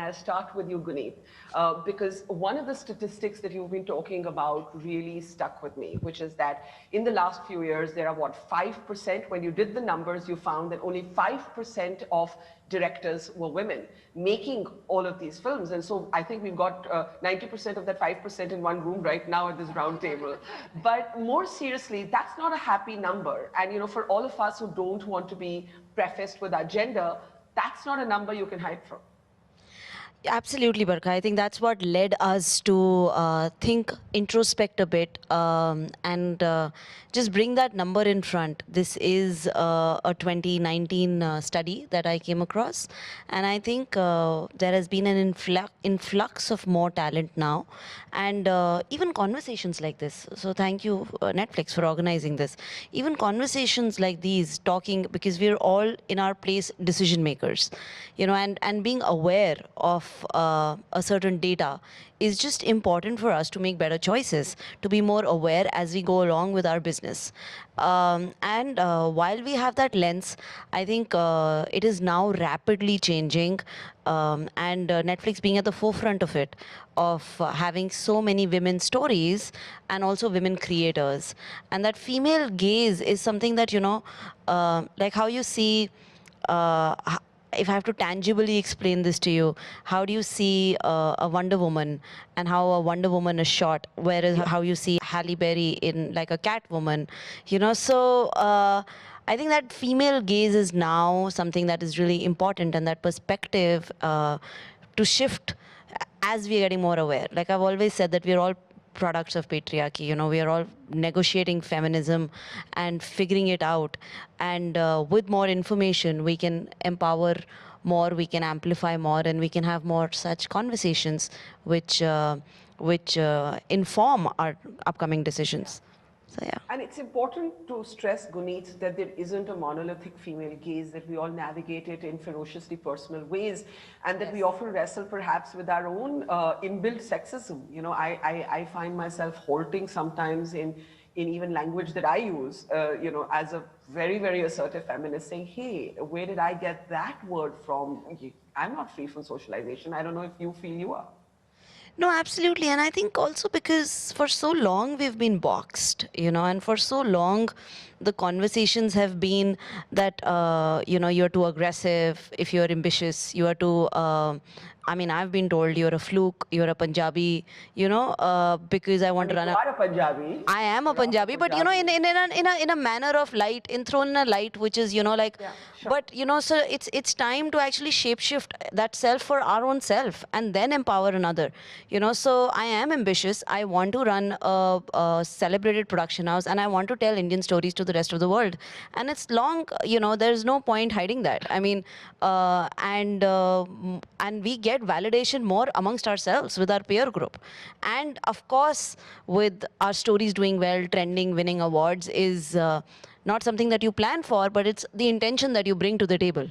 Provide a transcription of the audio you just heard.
I'll start with you, Guneet, because one of the statistics that you've been talking about really stuck with me, which is that in the last few years, there are what, 5%? When you did the numbers, you found that only 5% of directors were women making all of these films. And so I think we've got 90% of that 5% in one room right now at this round table. But more seriously, that's not a happy number. And for all of us who don't want to be prefaced with our gender, that's not a number you can hide from. Absolutely, Barkha. I think that's what led us to think, introspect a bit, and just bring that number in front. This is a 2019 study that I came across, and I think there has been an influx of more talent now, and even conversations like this. So thank you, Netflix, for organizing this. Even conversations like these, talking, because we're all in our place decision makers, and being aware of a certain data is just important for us to make better choices, to be more aware as we go along with our business. And while we have that lens, I think it is now rapidly changing, and Netflix being at the forefront of it, of having so many women stories and also women creators. And that female gaze is something that, like how you see, if I have to tangibly explain this to you, how do you see a Wonder Woman and how a Wonder Woman is shot, whereas how you see Halle Berry in like a Catwoman, So I think that female gaze is now something that is really important, and that perspective to shift as we are getting more aware. Like I've always said that we're all products of patriarchy. We are all negotiating feminism and figuring it out. And with more information, we can empower more, we can amplify more, and we can have more such conversations which inform our upcoming decisions. So, yeah. And it's important to stress, Guneet, that there isn't a monolithic female gaze, that we all navigate it in ferociously personal ways, and that we often wrestle perhaps with our own inbuilt sexism. I find myself halting sometimes in even language that I use, as a very, very assertive feminist, saying, hey, where did I get that word from? I'm not free from socialization. I don't know if you feel you are. No, absolutely. And I think also because for so long we've been boxed, and for so long the conversations have been that, you're too aggressive, if you're ambitious, you are too, I've been told you're a fluke, you're a Punjabi, because I want to run a... You are a Punjabi. I am a Punjabi, but in a manner of light, thrown in a light which is, yeah, sure. But so it's time to actually shapeshift that self for our own self and then empower another. So I am ambitious. I want to run a celebrated production house, and I want to tell Indian stories to the rest of the world. And it's long, there's no point hiding that. And we get validation more amongst ourselves with our peer group, and of course with our stories doing well, trending, winning awards is not something that you plan for, but it's the intention that you bring to the table.